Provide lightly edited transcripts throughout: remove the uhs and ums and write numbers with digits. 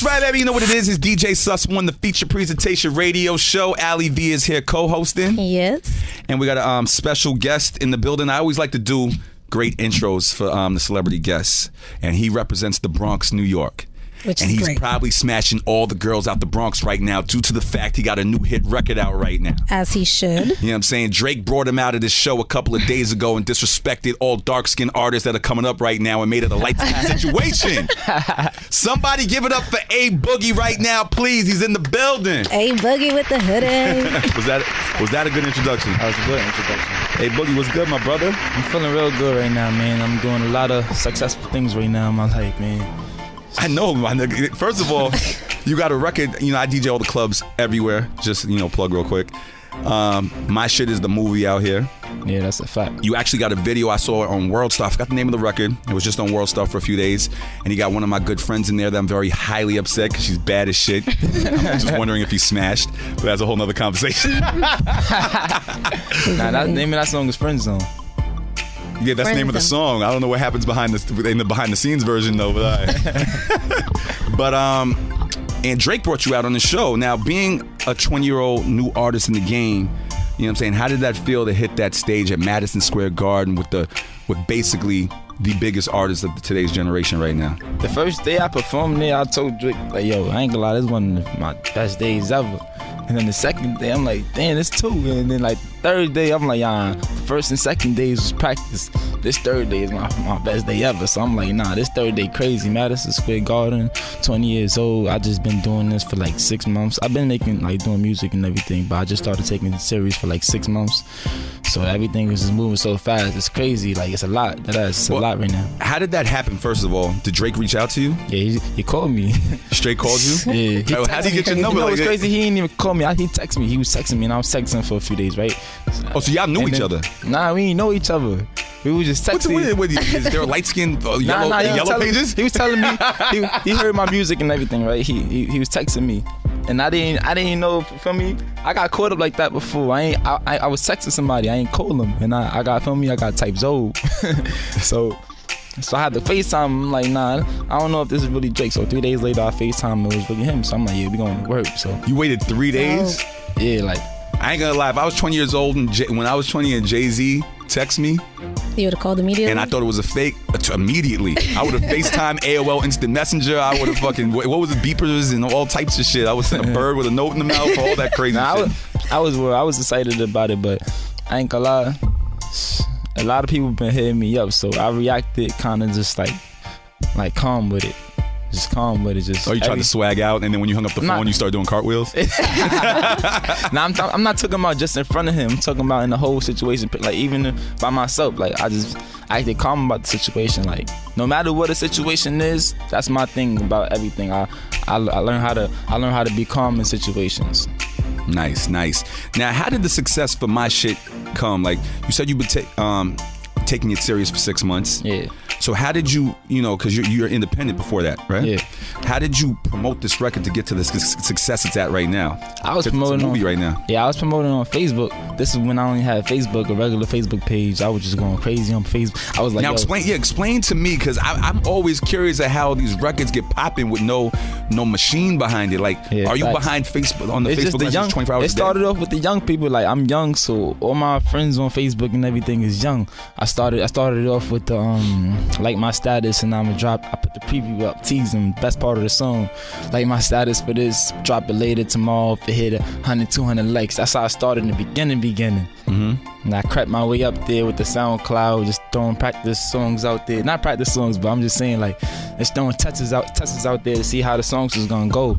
right, baby. You know what it is? It's DJ Sus One, the feature presentation radio show. Alyi V is here co-hosting. Yes. And we got a special guest in the building. I always like to do great intros for the celebrity guests. And he represents the Bronx, New York. And he's probably smashing all the girls out the Bronx right now due to the fact he got a new hit record out right now. As he should. You know what I'm saying? Drake brought him out of this show a couple of days ago and disrespected all dark-skinned artists that are coming up right now and made it a light-skinned situation. Somebody give it up for A Boogie right now, please. He's in the building. A Boogie with the hoodie. Was that a good introduction? That was a good introduction. A Boogie, what's good, my brother? I'm feeling real good right now, man. I'm doing a lot of successful things right now in my life, man. I know, my nigga. First of all, you got a record. You know, I DJ all the clubs everywhere. Just, plug real quick. My Shit is the movie out here. Yeah, that's a fact. You actually got a video. I saw it on World Star. I forgot the name of the record. It was just on World Star for a few days. And you got one of my good friends in there that I'm very highly upset because she's bad as shit. I'm just wondering if he smashed. But that's a whole nother conversation. The name of that song is Friend Zone. Yeah, that's the name of the song. I don't know what happens in the behind the scenes version though, but and Drake brought you out on the show. Now, being a 20-year-old new artist in the game, you know what I'm saying? How did that feel to hit that stage at Madison Square Garden with basically the biggest artists of today's generation right now? The first day I performed there, I told Drake, like, yo, I ain't gonna lie, this is one of my best days ever. And then the second day, I'm like, damn, it's two. And then like third day, I'm like, first and second days was practice. This third day is my best day ever. So I'm like, this third day crazy. Madison Square Garden, 20 years old. I just been doing this for like 6 months. I've been doing music and everything, but I just started taking it serious for like 6 months. So everything was just moving so fast. It's crazy. Like, it's a lot. It's a lot right now. How did that happen, first of all? Did Drake reach out to you? Yeah, he called me. Straight called you? Yeah. How did he get your number? You know what's crazy? He didn't even call me. He texted me. He was texting me, and I was texting him for a few days, right? Oh, so y'all knew each other? Nah, we didn't know each other. We were just texting. Is there a light-skinned yellow pages? He was telling me he heard my music and everything, right? He was texting me, and I didn't know. For me, I got caught up like that before. I was texting somebody. I ain't call him, and I got type Zoe. So I had to FaceTime him. I'm like, I don't know if this is really Drake. So 3 days later, I FaceTime it was really him. So I'm like, yeah, we going to work. So you waited 3 days? Yeah, like. I ain't gonna lie, if I was 20 years old and when I was 20 and Jay-Z text me, you would have called immediately? And I thought it was a fake, immediately. I would have FaceTime, AOL Instant Messenger. I would have fucking, what was it, beepers and all types of shit. I would send a bird with a note in the mouth, all that crazy shit. I was excited about it, but I ain't gonna lie. A lot of people been hitting me up, so I reacted kind of just like calm with it. Just calm with it. Just. Oh, you tried to swag out, and then when you hung up the phone, you started doing cartwheels? I'm not talking about just in front of him. I'm talking about in the whole situation. Like, even by myself, like, I acted calm about the situation. Like, no matter what the situation is, that's my thing about everything. I learn how to be calm in situations. Nice. Now, how did the success for My Shit come? Like, you said you've been taking it serious for 6 months. Yeah. So how did you because you're independent before that, right? Yeah. How did you promote this record to get to the success it's at right now? I was promoting a movie right now. Yeah, I was promoting on Facebook. This is when I only had Facebook, a regular Facebook page. I was just going crazy on Facebook. I was like, now explain to me, because I'm always curious at how these records get popping with no machine behind it. Like, are you behind Facebook on the Facebook message 24 hours a day? It started off with the young people. Like, I'm young, so all my friends on Facebook and everything is young. I started it off with the like my status, and I put the preview up, teasing best part of the song. Like my status for this, drop it later tomorrow if it hit 100, 200 likes. That's how I started in the beginning. Mm-hmm. And I crept my way up there with the SoundCloud, just throwing practice songs out there. Not practice songs, but I'm just saying, like, just throwing tests out there to see how the songs was gonna go.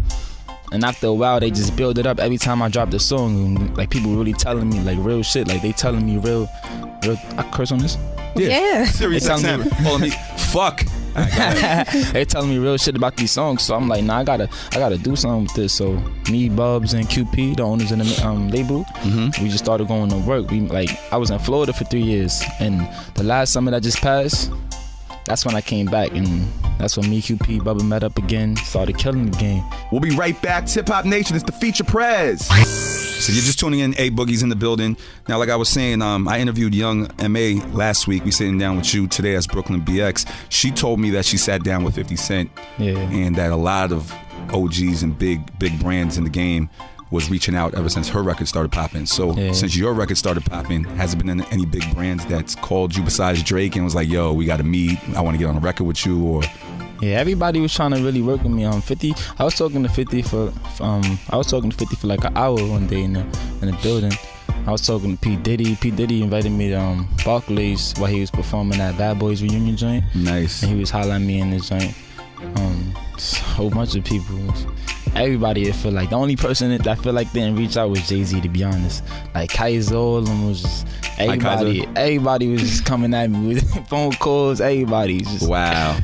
And after a while, they just build it up every time I drop the song. And, like, people really telling me, like, real shit. Like, they telling me real. I curse on this? Yeah. Serious XM. Follow me. Fuck. They telling me real shit about these songs, so I'm like, I gotta do something with this. So me, Bubs, and QP, the owners in the label, we just started going to work. I was in Florida for 3 years, and the last summer that just passed, that's when I came back, and that's when me, QP, Bubba met up again, started killing the game. We'll be right back. Hip Hop Nation, it's the Feature Prez. So you're just tuning in, A Boogie's in the building. Now, like I was saying, I interviewed Young MA last week. We sitting down with you today as Brooklyn BX. She told me that she sat down with 50 Cent, and that a lot of OGs and big brands in the game was reaching out ever since her record started popping. So since your record started popping, has it been any big brands that's called you besides Drake and was like, yo, we got to meet, I want to get on a record with you? Or yeah, everybody was trying to really work with me. 50, I was talking to 50 for like an hour one day in the building. I was talking to P Diddy. P Diddy invited me to Barclays while he was performing at Bad Boys reunion joint. Nice. And he was hollering at me in his joint. A whole bunch of people. Everybody, I feel like the only person that I feel like didn't reach out was Jay-Z, to be honest. Like Kaiser, all of them was just everybody was just coming at me with phone calls. Everybody just wow.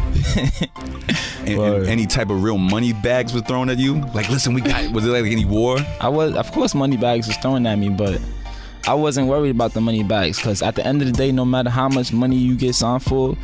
and any type of real money bags was thrown at you? Like, listen, was it like any war? Of course money bags was thrown at me, but I wasn't worried about the money bags, because at the end of the day, no matter how much money you get signed for,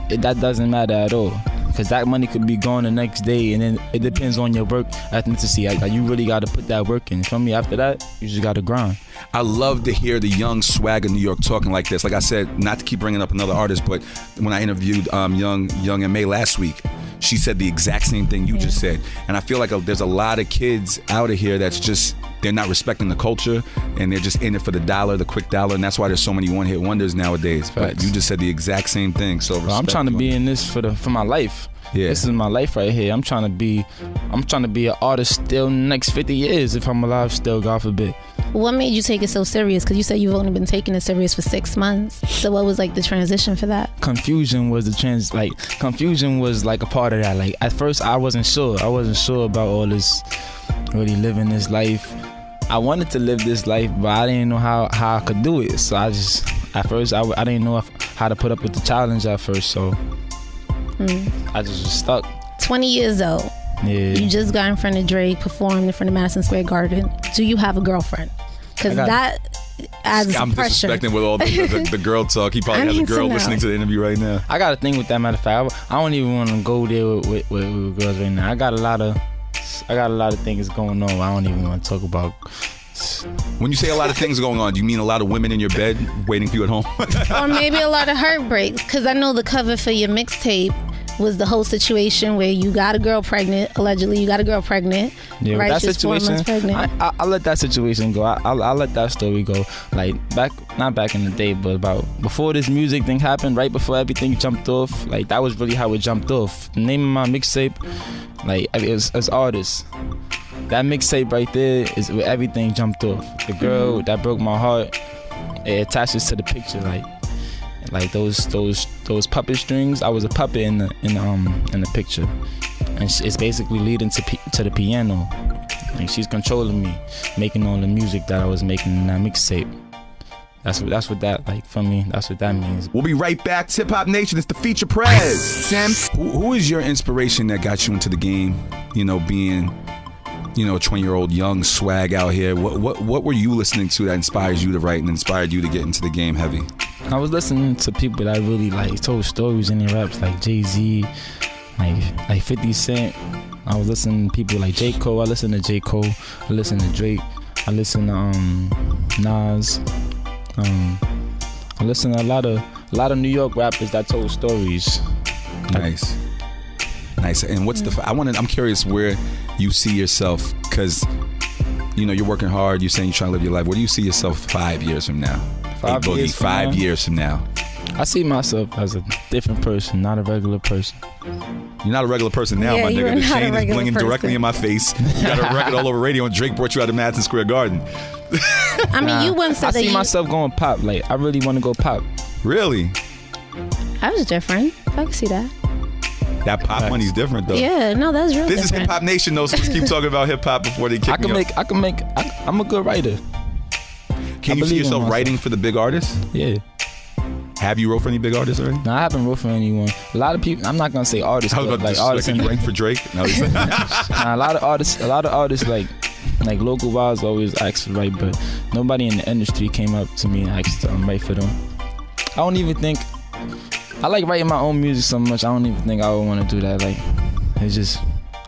that doesn't matter at all. Because that money could be gone the next day, and then it depends on your work ethnicity. You really got to put that work in. For me, after that, you just got to grind. I love to hear the young swag of New York talking like this. Like I said, not to keep bringing up another artist, but when I interviewed Young and May last week, she said the exact same thing you just said. And I feel like there's a lot of kids out of here that's just, they're not respecting the culture, and they're just in it for the dollar, the quick dollar, and that's why there's so many one-hit wonders nowadays. Facts. But you just said the exact same thing. So I'm trying to be in this for my life. Yeah. This is my life right here. I'm trying to be an artist still in the next 50 years if I'm alive still, God forbid. What made you take it so serious? Because you said you've only been taking it serious for 6 months. So what was like the transition for that? Confusion was confusion was like a part of that. Like at first I wasn't sure about all this, really living this life. I wanted to live this life, but I didn't know how I could do it. So I didn't know how to put up with the challenge at first. So I just was stuck. 20 years old. Yeah. You just got in front of Drake, performed in front of Madison Square Garden. Do you have a girlfriend? Because that adds I'm pressure. disrespecting with all the girl talk. He probably has a girl listening to the interview right now. I got a thing with that. Matter of fact, I don't even want to go there with girls right now. I got a lot of things going on. I don't even want to talk about. When you say a lot of things going on, do you mean a lot of women in your bed waiting for you at home? Or maybe a lot of heartbreaks? Because I know the cover for your mixtape was the whole situation where you got a girl pregnant. Allegedly, you got a girl pregnant. Yeah, right? that She's situation, 4 months pregnant. I let that situation go. I let that story go. Like not back in the day, but about before this music thing happened, right before everything jumped off. Like that was really how it jumped off. The name of my mixtape, like it was Artists. That mixtape right there is where everything jumped off. The girl that broke my heart, it attaches to the picture, like those puppet strings. I was a puppet in the picture, and it's basically leading to the piano. Like she's controlling me, making all the music that I was making in that mixtape. That's what that, like, for me, that's what that means. We'll be right back. Hip Hop Nation, it's the Feature Prez. Sam, who is your inspiration that got you into the game? You know, being a 20-year-old young swag out here. What were you listening to that inspires you to write and inspired you to get into the game heavy? I was listening to people that I really like told stories in their raps, like Jay-Z, like 50 Cent. I was listening to people like J. Cole. I listened to J. Cole. I listened to Drake. I listened to Nas. I listened to a lot of New York rappers that told stories. Nice. And what's I'm curious where you see yourself, because you're working hard. You're saying you're trying to live your life. Where do you see yourself 5 years from now? 5 years from 5 now? years from now. I see myself as a different person, not a regular person. You're not a regular person now, Yeah, my you're nigga. The not a chain is regular blinging person. directly in my face. You got a record all over radio, and Drake brought you out of Madison Square Garden. I mean, you once said I that see myself going pop. Like, I really want to go pop. Really? I was different. I can see that. That pop money's different, though. Yeah, no, that's real This is different. Hip Hop Nation, though, so let's keep talking about hip hop before they kick me off. I'm a good writer. Can you see yourself writing for the big artists? Yeah. Have you wrote for any big artists already? No, I haven't wrote for anyone. A lot of people, I'm not gonna say artists, I was but about like to artists. can you write for Drake? No, Nah, a lot of artists like local wise always ask to write, but nobody in the industry came up to me and asked to write for them. I don't even think I like writing my own music so much. I don't even think I would want to do that. Like, it's just,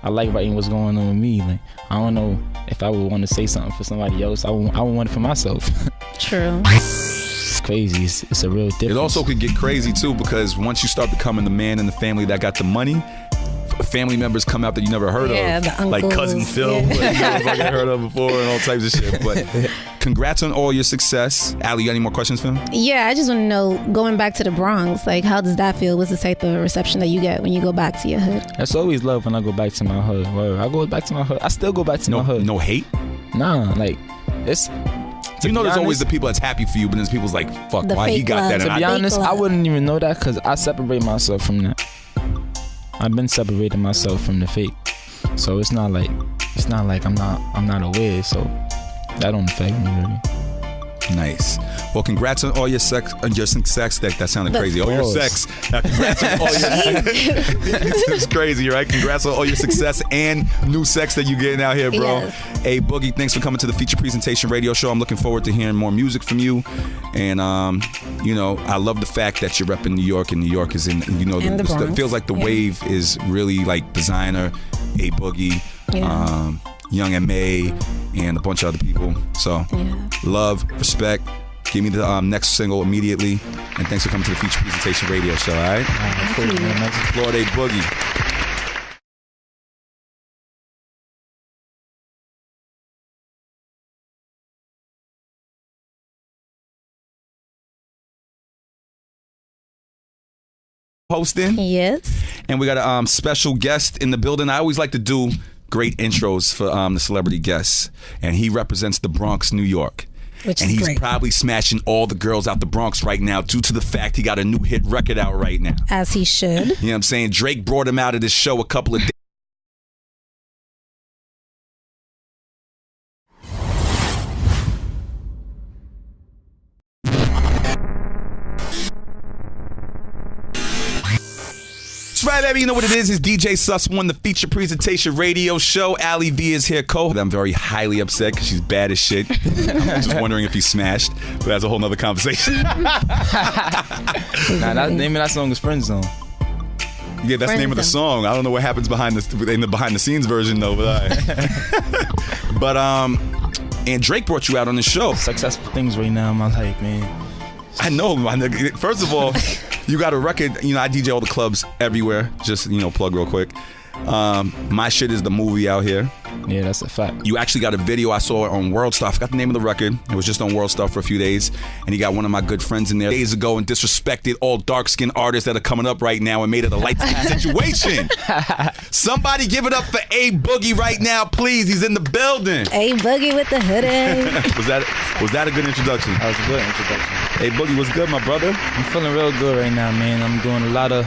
I like writing what's going on with me. Like, I don't know if I would want to say something for somebody else. I would want it for myself. True. It's crazy. It's a real difference. It also could get crazy too, because once you start becoming the man in the family that got the money, family members come out that you never heard of, the uncles, like Cousin Phil, like, you never heard of before, and all types of shit. But congrats on all your success. Alyi, you got any more questions for him? Yeah, I just want to know, going back to the Bronx, like, how does that feel? What's the type of reception that you get when you go back to your hood? That's always love when I go back to my hood. I go back to my hood. I still go back to my hood. No hate? Nah, like, it's... You know, there's always the people that's happy for you, but there's people's like, fuck, why he got that? To be honest, I wouldn't even know that because I separate myself from that. I've been separating myself from the fake, so it's not like I'm not aware. So that don't affect me really. Nice. Well, congrats on all your sex. That sounded crazy. All your sex. Congrats on all your. It's crazy, right? Congrats on all your success and new sex that you getting out here, bro. Yes. A Boogie, thanks for coming to the Feature Presentation Radio Show. I'm looking forward to hearing more music from you. And you know, I love the fact that you're repping New York, and New York is in. You know, it feels like the wave is really like Designer, A Boogie. Yeah. Young M.A. and a bunch of other people. So, love, respect. Give me the next single immediately. And thanks for coming to the Feature Presentation Radio Show, all right? Lord A Boogie. Hosting. Yes. And we got a special guest in the building. I always like to do great intros for the celebrity guests, and he represents the Bronx, New York. And he's probably smashing all the girls out the Bronx right now due to the fact he got a new hit record out right now. As he should. You know what I'm saying? Drake brought him out of this show a couple of days. Right, baby, you know what it is. It's DJ Sus One, the Feature Presentation Radio Show. Alyi V is here, I'm very highly upset because she's bad as shit. I'm just wondering if he smashed, but that's a whole nother conversation. Nah, name of that song is Friend Zone. Yeah, that's the name of the song. I don't know what happens in the behind the scenes version though, but and Drake brought you out on the show. Successful things right now in my life, man. I know, my nigga. First of all, you got a record. You know, I DJ all the clubs everywhere. Just, you know, plug real quick. My Shit is the movie out here. Yeah, that's a fact. You actually got a video. I saw it on World Star. I forgot the name of the record. It was just on World Star for a few days. And you got one of my good friends in there days ago and disrespected all dark-skinned artists that are coming up right now and made it a light-skinned situation. Somebody give it up for A Boogie right now, please. He's in the building. A Boogie with the hoodie. Was that a good introduction? That was a good introduction. A Boogie, what's good, my brother? I'm feeling real good right now, man. I'm doing a lot of